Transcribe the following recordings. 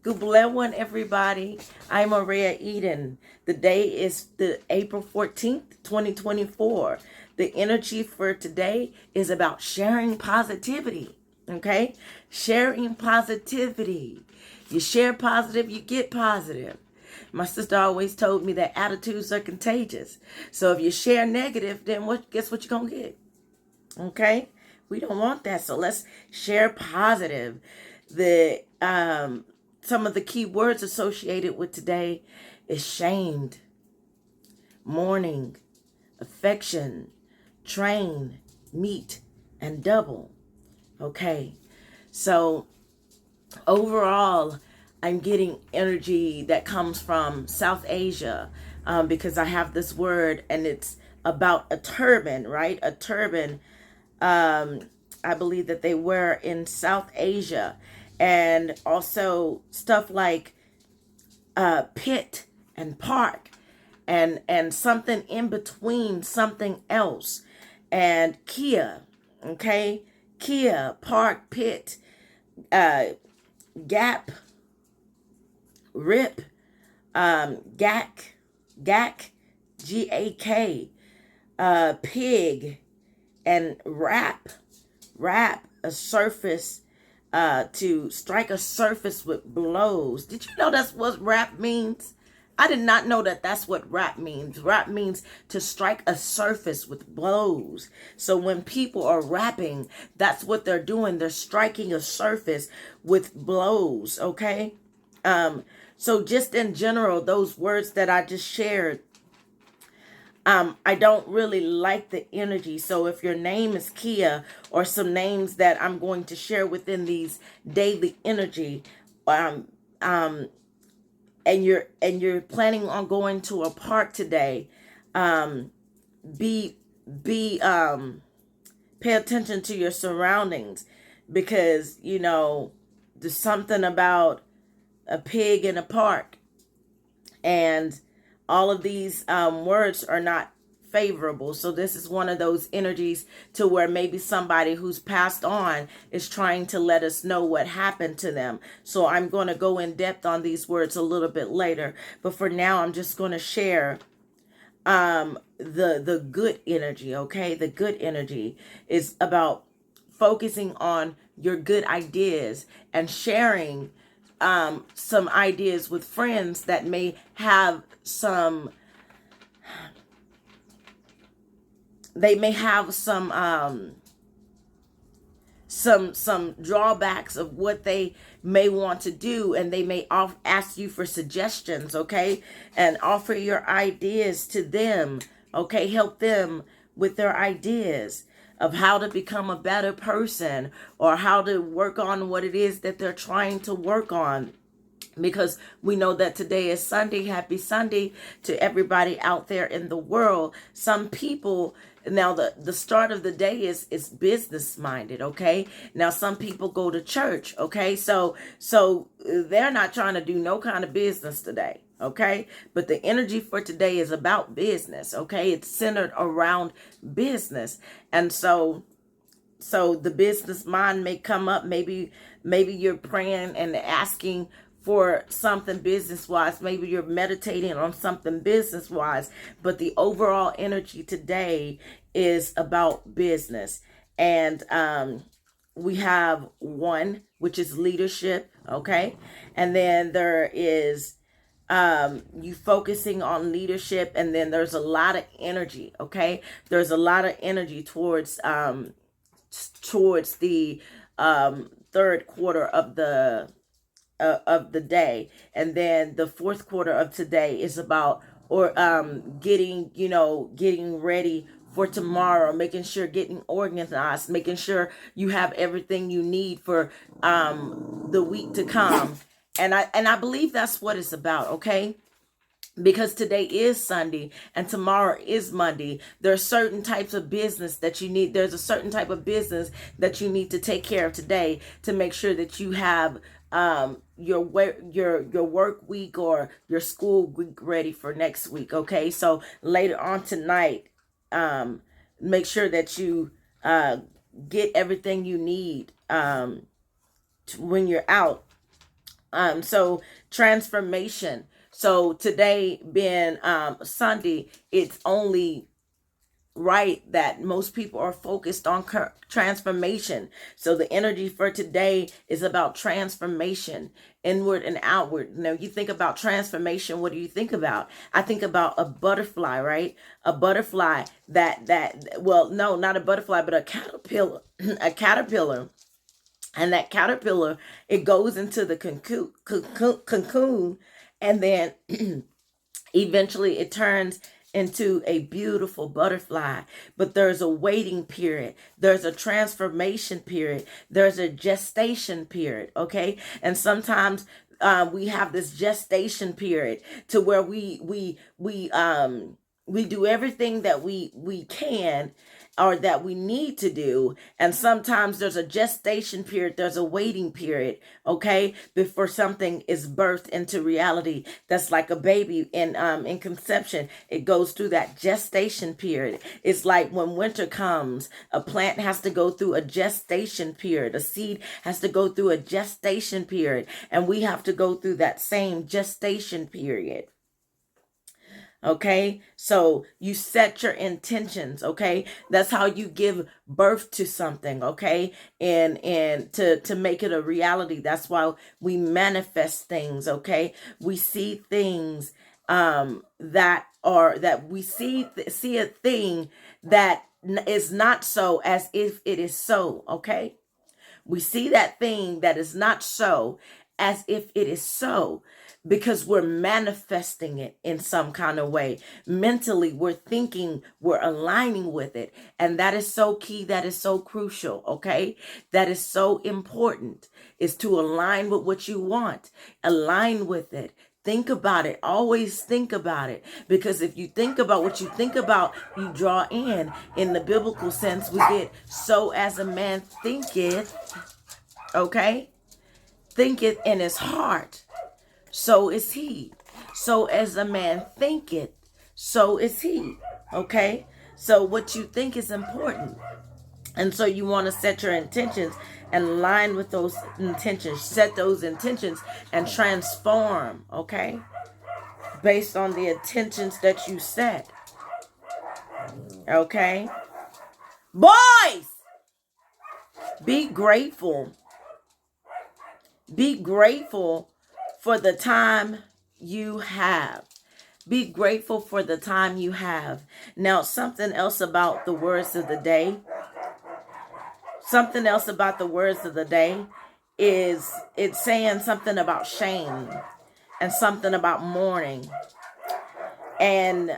Good one, everybody. I'm iEaden. The day is the April 14th, 2024. The energy for today is about sharing positivity. Okay? Sharing positivity. You share positive, you get positive. My sister always told me that attitudes are contagious. So if you share negative, then guess what you're going to get? Okay? We don't want that. So let's share positive. Some of the key words associated with today is shamed, mourning, affection, train, meet, and double. Okay. So overall, I'm getting energy that comes from South Asia because I have this word and it's about a turban, right? A turban. I believe that they wear in South Asia, and also stuff like pit and park, and something in between something else, and Kia, okay, Kia, park, pit, gap, rip, gack, GAK, pig, and wrap, a surface, to strike a surface with blows. Did you know that's what rap means? I did not know that that's what rap means. Rap means to strike a surface with blows. So when people are rapping, that's what they're doing. They're striking a surface with blows, okay? So just in general, those words that I just shared, I don't really like the energy. So if your name is Kia, or some names that I'm going to share within these daily energy, and you're planning on going to a park today, be pay attention to your surroundings, because there's something about a pig in a park, and all of these words are not favorable. So this is one of those energies to where maybe somebody who's passed on is trying to let us know what happened to them. So I'm going to go in depth on these words a little bit later. But for now, I'm just going to share the good energy, okay? The good energy is about focusing on your good ideas and sharing some ideas with friends that may have some drawbacks of what they may want to do, and they may ask you for suggestions, okay? And offer your ideas to them, okay? Help them with their ideas of how to become a better person, or how to work on what it is that they're trying to work on. Because we know that today is Sunday. Happy Sunday to everybody out there in the world. Some people, now the start of the day is business minded, okay? Now some people go to church, okay? So they're not trying to do no kind of business today, okay? But the energy for today is about business, okay? It's centered around business. And so the business mind may come up. Maybe you're praying and asking for something business-wise. Maybe you're meditating on something business-wise. But the overall energy today is about business. And we have one, which is leadership, okay? And then there is you focusing on leadership, and then there's a lot of energy, okay? There's a lot of energy towards the third quarter of the day, and then the fourth quarter of today is about getting ready for tomorrow, making sure, getting organized, making sure you have everything you need for the week to come. And I believe that's what it's about, okay? Because today is Sunday and tomorrow is Monday. There are certain types of business that you need. There's a certain type of business that you need to take care of today to make sure that you have your work week or your school week ready for next week. Okay, so later on tonight, make sure that you get everything you need when you're out So transformation. So today being Sunday, it's only right that most people are focused on transformation. So the energy for today is about transformation, inward and outward. Now, you think about transformation, what do you think about? I think about a butterfly, right? A butterfly well, no, not a butterfly, but a caterpillar, a caterpillar. And that caterpillar, it goes into the cocoon, and then eventually it turns into a beautiful butterfly. But there's a waiting period. There's a transformation period. There's a gestation period. Okay. And sometimes we have this gestation period to where we do everything that we can or that we need to do. And sometimes there's a gestation period, there's a waiting period, okay, before something is birthed into reality. That's like a baby in conception. It goes through that gestation period. It's like when winter comes, a plant has to go through a gestation period. A seed has to go through a gestation period. And we have to go through that same gestation period. Okay, so you set your intentions. Okay, that's how you give birth to something. Okay, and to make it a reality. That's why we manifest things. Okay, we see things that we see a thing that is not so as if it is so. Okay, we see that thing that is not so as if it is so, because we're manifesting it in some kind of way. Mentally, we're thinking, we're aligning with it. And that is so key. That is so crucial. Okay. That is so important, is to align with what you want. Align with it. Think about it. Always think about it. Because if you think about what you think about, you draw in. In the biblical sense, we get so as a man thinketh, okay? Thinketh in his heart, so is he. So as a man thinketh, so is he. Okay? So what you think is important. And so you want to set your intentions and align with those intentions. Set those intentions and transform, okay? Based on the intentions that you set. Okay? Boys! Be grateful. Be grateful for the time you have. Be grateful for the time you have. Now, something else about the words of the day. Something else about the words of the day is it's saying something about shame and something about mourning and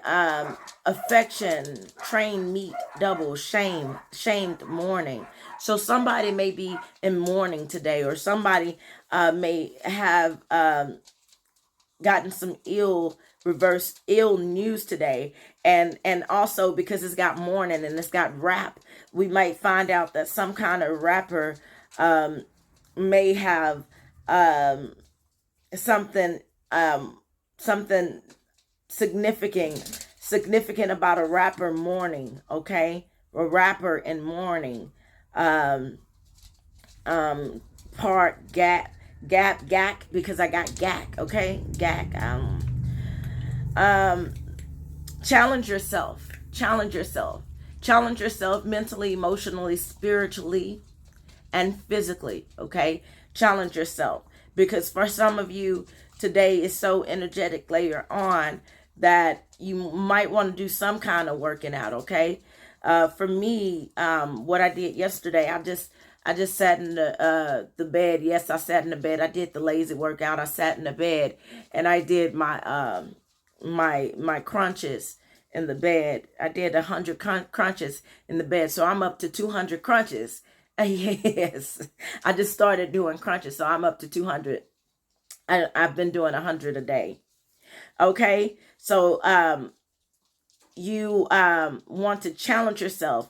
affection, train meet double, shame, shamed, mourning. So somebody may be in mourning today, or somebody may have gotten some ill news today, and also because it's got mourning and it's got rap, we might find out that some kind of rapper may have something significant about a rapper mourning. Okay, a rapper in mourning. Part gap gack, because I got gack. Okay, gack. Challenge yourself. Challenge yourself mentally, emotionally, spiritually, and physically. Okay, challenge yourself, because for some of you today is so energetic later on that you might want to do some kind of working out. Okay, for me, what I did yesterday, I just sat in the bed. Yes, I sat in the bed. I did the lazy workout. I sat in the bed and I did my my crunches in the bed. I did 100 crunches in the bed. So I'm up to 200 crunches. Yes, I just started doing crunches, so I'm up to 200. I've been doing 100 a day. Okay, so you want to challenge yourself.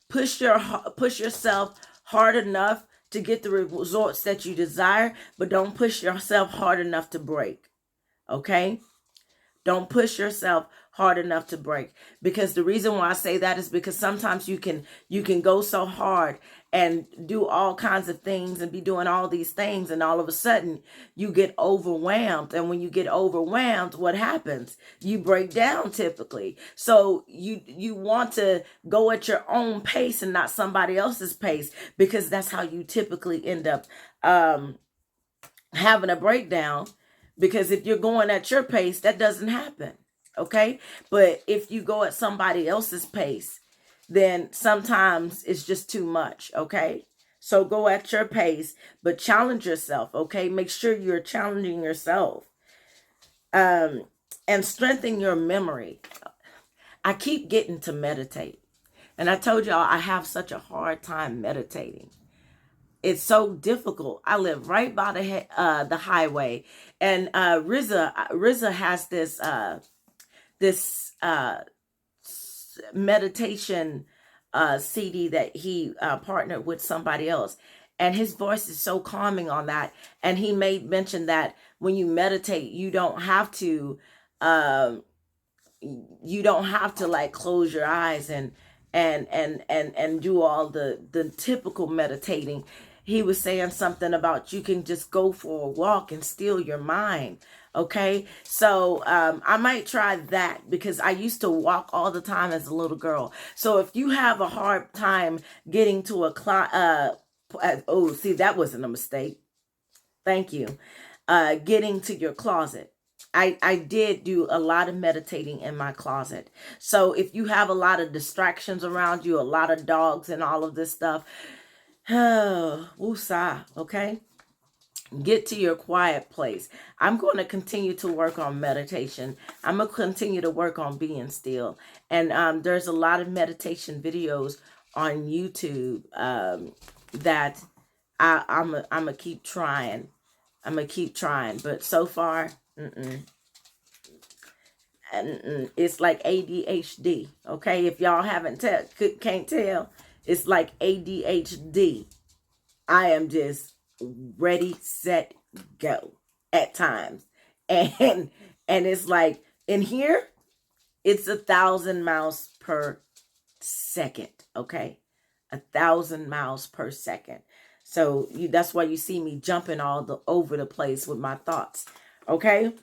Push yourself hard enough to get the results that you desire, but don't push yourself hard enough to break. Okay? Don't push yourself hard enough to break. Because the reason why I say that is because sometimes you can go so hard and do all kinds of things and be doing all these things, and all of a sudden you get overwhelmed. And when you get overwhelmed, what happens? You break down typically. So you want to go at your own pace and not somebody else's pace, because that's how you typically end up having a breakdown. Because if you're going at your pace, that doesn't happen. Okay? But if you go at somebody else's pace, then sometimes it's just too much. Okay? So go at your pace, but challenge yourself. Okay? Make sure you're challenging yourself. And strengthen your memory. I keep getting to meditate. And I told y'all I have such a hard time meditating. It's so difficult. I live right by the highway, and RZA has this meditation CD that he partnered with somebody else, and his voice is so calming on that. And he made mention that when you meditate, you don't have to like close your eyes and do all the typical meditating. He was saying something about you can just go for a walk and still your mind. Okay, so I might try that, because I used to walk all the time as a little girl. So if you have a hard time getting to oh, see, that wasn't a mistake. Thank you. Getting to your closet. I did do a lot of meditating in my closet. So if you have a lot of distractions around you, a lot of dogs and all of this stuff, woosah, okay? Get to your quiet place. I'm going to continue to work on meditation. I'm going to continue to work on being still. And there's a lot of meditation videos on YouTube that I'm going to keep trying. I'm going to keep trying. But so far, it's like ADHD. Okay, if y'all can't tell, it's like ADHD. I am just ready, set, go at times, and it's like in here, it's 1,000 miles per second. Okay, 1,000 miles per second. So that's why you see me jumping over the place with my thoughts. Okay.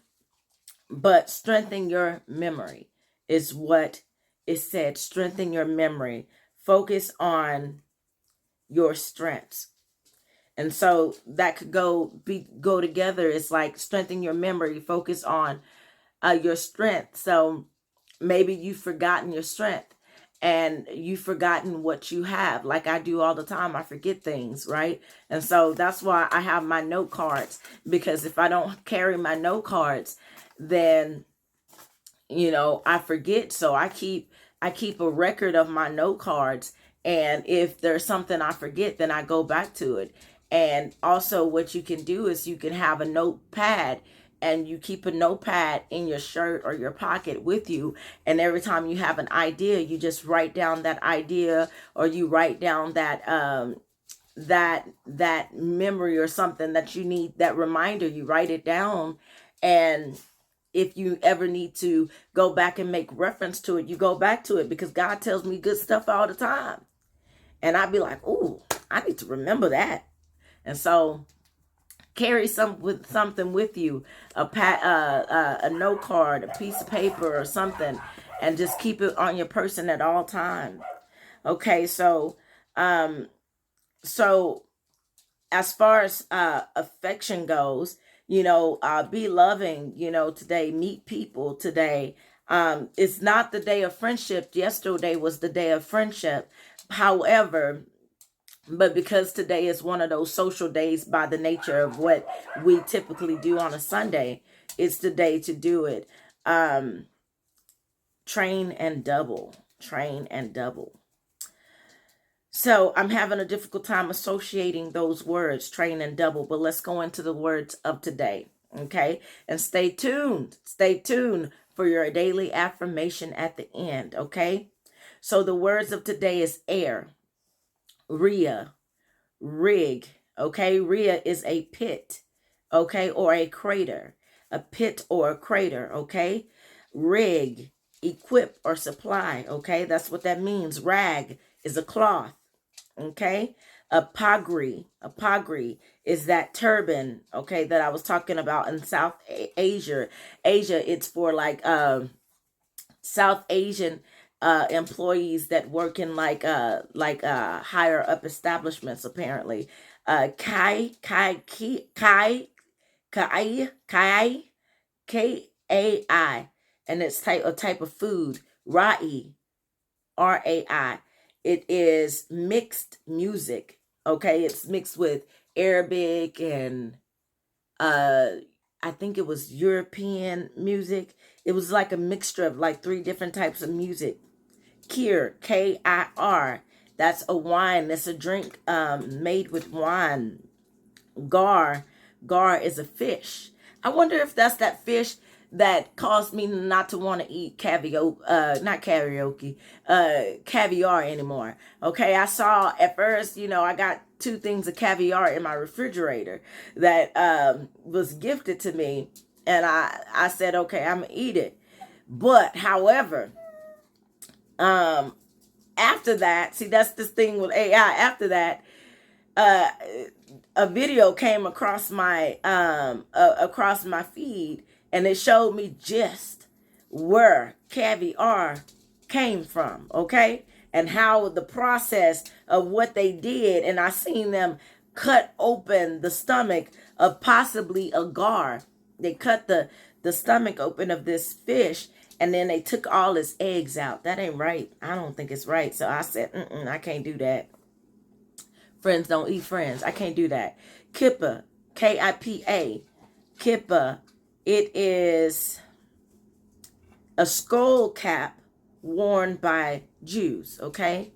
But strengthen your memory is what it said. Strengthen your memory. Focus on your strengths. And so that could go together. It's like strengthen your memory. Focus on your strength. So maybe you've forgotten your strength, and you've forgotten what you have. Like I do all the time. I forget things, right? And so that's why I have my note cards, because if I don't carry my note cards, then I forget. So I keep a record of my note cards, and if there's something I forget, then I go back to it. And also what you can do is you can have a notepad, and you keep a notepad in your shirt or your pocket with you, and every time you have an idea, you just write down that idea, or you write down that that memory or something that you need, that reminder. You write it down, and if you ever need to go back and make reference to it, you go back to it, because God tells me good stuff all the time. And I'd be like, ooh, I need to remember that. And so carry something with you, a note card, a piece of paper or something, and just keep it on your person at all times. Okay, so as far as affection goes, be loving, today, meet people today. It's not the day of friendship. Yesterday was the day of friendship. However, but because today is one of those social days by the nature of what we typically do on a Sunday, it's the day to do it. Train and double. So I'm having a difficult time associating those words, train and double, but let's go into the words of today, okay? And stay tuned for your daily affirmation at the end, okay? So the words of today is air, Rhea, rig, okay? Rhea is a pit, okay, or a crater, a pit or a crater, okay? Rig, equip or supply, okay? That's what that means. Rag is a cloth. Okay, A pagri is that turban, okay, that I was talking about in South Asia. It's for like South Asian employees that work in like higher up establishments apparently. Kai Kai, and it's a type of food. Rai, RAI. It is mixed music. Okay, it's mixed with Arabic and uh I think it was European music. It was like a mixture of like three different types of music. Kir, Kir. That's a wine. That's a drink made with wine. Gar. Gar is a fish. I wonder if that's that fish that caused me not to want to eat caviar anymore. Okay, I saw at first, I got 2 things of caviar in my refrigerator that was gifted to me, and I said, okay, I'm gonna eat it. But however, after that, see, that's this thing with AI. After that, a video came across my feed, and it showed me just where caviar came from, okay, and how the process of what they did. And I seen them cut open the stomach of possibly a gar. They cut the stomach open of this fish, and then they took all his eggs out. That ain't right. I don't think it's right. So I said, I can't do that. Friends don't eat friends. I can't do that. Kippa, Kipa, kippa. It is a skull cap worn by Jews, okay?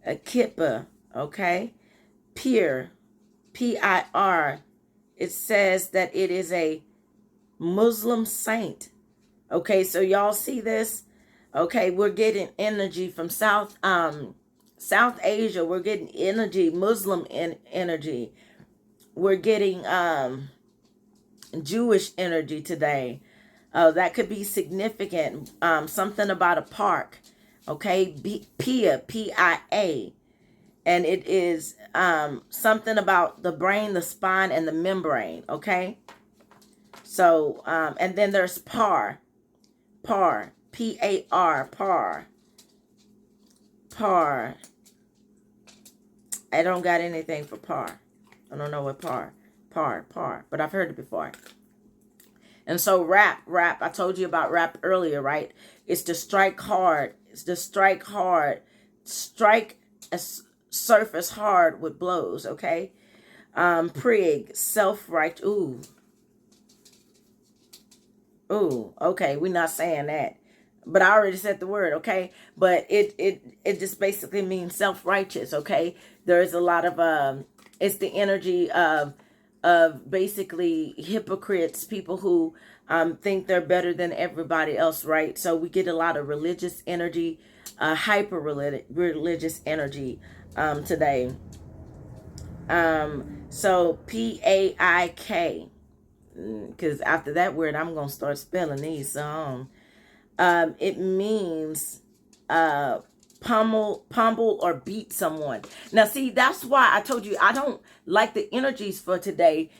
A kippa, okay? Pir, Pir. It says that it is a Muslim saint. Okay, so y'all see this? Okay, we're getting energy from South Asia. We're getting energy, Muslim energy. We're getting Jewish energy today. That could be significant. Something about a park. Okay, Pia, Pia. And it is something about the brain, the spine, and the membrane. Okay. So, and then there's par, Par, Par. I don't got anything for par. I don't know what par, but I've heard it before. And so rap, I told you about rap earlier, right? It's to strike hard. Strike a surface hard with blows, okay? Prig, self-right, ooh, okay, we're not saying that. But I already said the word, okay? But it just basically means self-righteous, okay? There's a lot of it's the energy of basically hypocrites, people who think they're better than everybody else, right? So we get a lot of religious energy, hyper religious energy today. So PAIK, because after that word I'm gonna start spelling these. It means pummel or beat someone. Now see, that's why I told you I don't like the energies for today,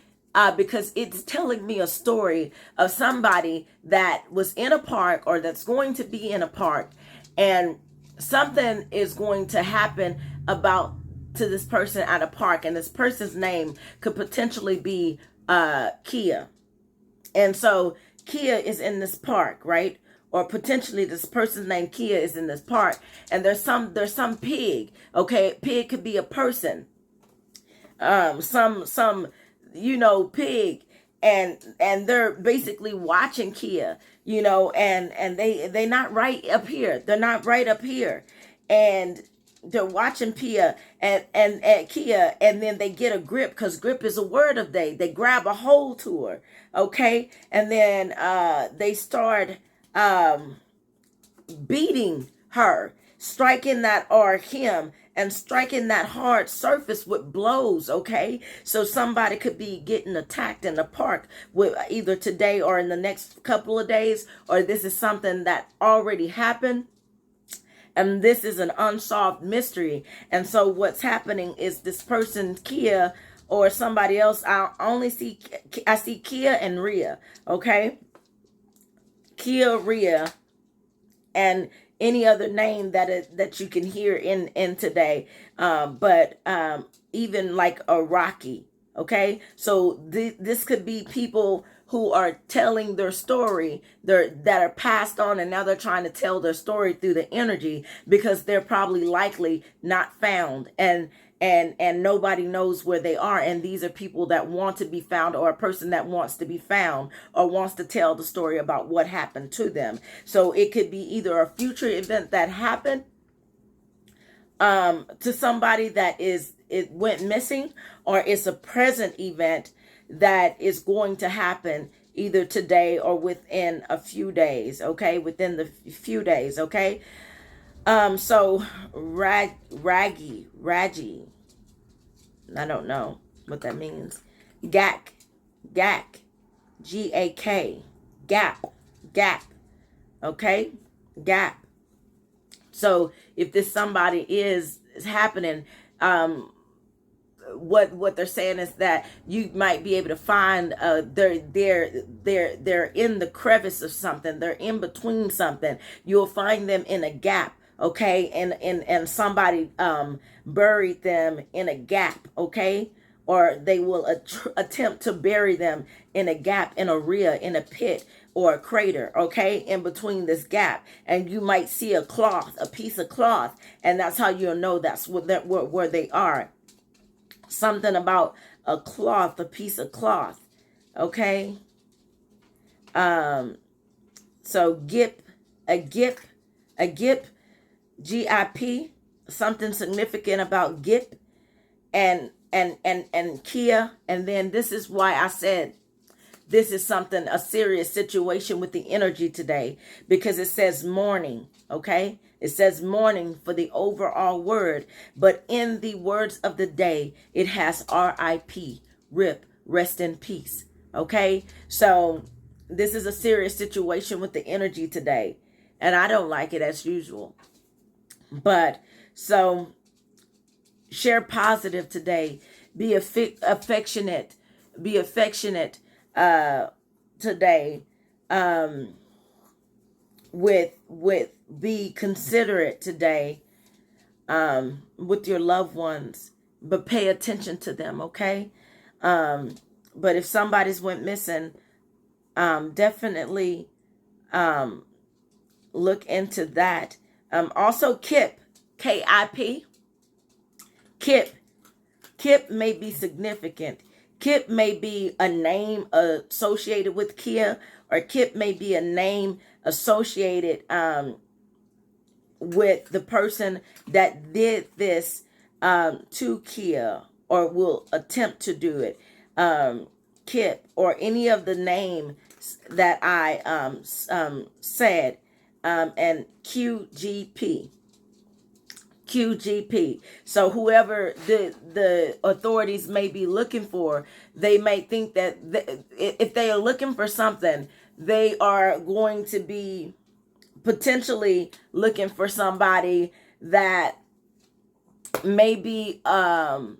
because it's telling me a story of somebody that was in a park or that's going to be in a park, and something is going to happen to this person at a park, and this person's name could potentially be Kia. And so Kia is in this park, right? Or potentially this person's name Kia is in this park, and there's some pig. Okay, pig could be a person. Some pig, and they're basically watching Kia, and they not right up here. They're not right up here, and they're watching Kia and Kia, and then they get a grip, because grip is a word of they grab a hold to her, okay, and then they start beating her, striking that or him, and striking that hard surface with blows, okay? So somebody could be getting attacked in the park with either today or in the next couple of days, or this is something that already happened. And this is an unsolved mystery. And so what's happening is this person, Kia, or somebody else, I see Kia and Rhea, okay? Kia, Rhea, and any other name that you can hear in today, but even like a Rocky, okay? So this could be people who are telling their story, that are passed on, and now they're trying to tell their story through the energy, because they're probably likely not found, and nobody knows where they are. And these are people that want to be found, or a person that wants to be found, or wants to tell the story about what happened to them. So it could be either a future event that happened to somebody that it went missing, or it's a present event that is going to happen either today or within a few days, okay? Within the few days, okay? So Raji, I don't know what that means. Gak, G-A-K, gap, okay? Gap. So if this somebody is happening, what they're saying is that you might be able to find they're in the crevice of something, they're in between something. You'll find them in a gap, okay? And somebody buried them in a gap, okay? Or they will attempt to bury them in a gap, in a rhea, in a pit, or a crater, okay, in between this gap. And you might see a piece of cloth, and that's how you'll know that's where they are. Something about a cloth, a piece of cloth, okay? So gip, G-I-P, something significant about gip, and Kia. And then this is why I said this is a serious situation with the energy today, because it says mourning, okay? It says mourning for the overall word, but in the words of the day, it has R.I.P., RIP, rest in peace, okay? So this is a serious situation with the energy today, and I don't like it as usual. But so share positive today. Be affectionate. Be affectionate today. Be considerate today with your loved ones, but pay attention to them, okay? But if somebody's went missing, definitely look into that. Also, Kip, K-I-P, Kip may be significant. Kip may be a name associated with Kia, or Kip may be a name associated with the person that did this to Kia, or will attempt to do it. Kip, or any of the names that I said, and QGP. So whoever the authorities may be looking for, they may think that if they are looking for something, they are going to be potentially looking for somebody that maybe have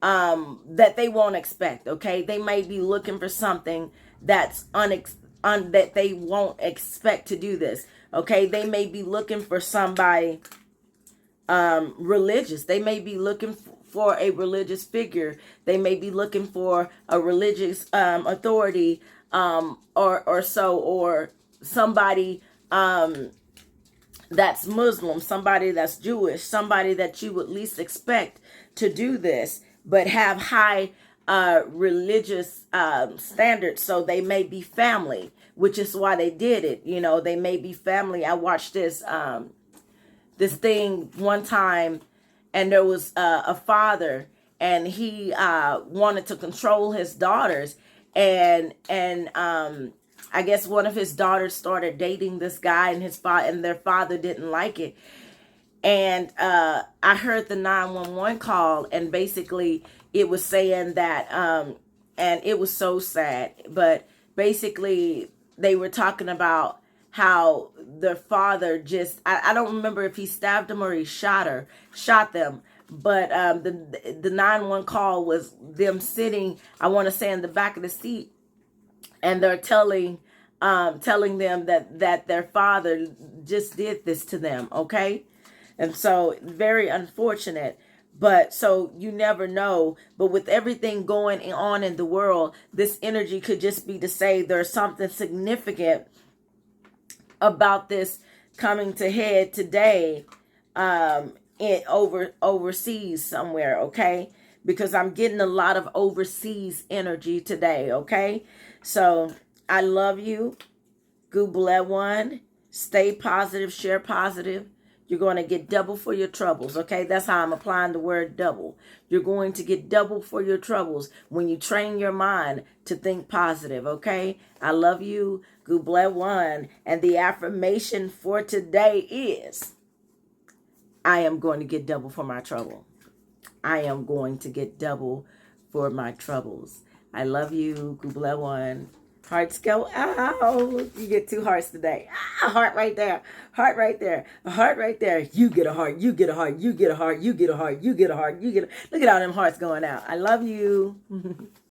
that they won't expect, okay? They may be looking for something that's that they won't expect to do this, okay? They may be looking for somebody religious. They may be looking for a religious figure. They may be looking for a religious authority, or somebody that's Muslim, somebody that's Jewish, somebody that you would least expect to do this, but have high religious standards. So they may be family, which is why they did it. You know, they may be family. I watched this thing one time, and there was a father, and he wanted to control his daughters, and I guess one of his daughters started dating this guy, and their father didn't like it. And I heard the 911 call, and basically it was saying that, and it was so sad, but basically they were talking about how their father just, I don't remember if he stabbed them or he shot them. But the 911 call was them sitting, I want to say, in the back of the seat, and they're telling them that their father just did this to them, okay? And so very unfortunate. But so you never know. But with everything going on in the world, this energy could just be to say there's something significant about this coming to head today, overseas somewhere, okay? Because I'm getting a lot of overseas energy today, okay? So I love you. Google one. Stay positive, share positive. You're going to get double for your troubles, okay? That's how I'm applying the word double. You're going to get double for your troubles when you train your mind to think positive, okay? I love you. Google one. And the affirmation for today is, I am going to get double for my trouble. I am going to get double for my troubles. I love you. Google one. Hearts go out. You get 2 hearts today. Ah, heart right there. Heart right there. A heart right there. You get a heart. You get a heart. You get a heart. You get a heart. You get a heart. You get a... Look at all them hearts going out. I love you.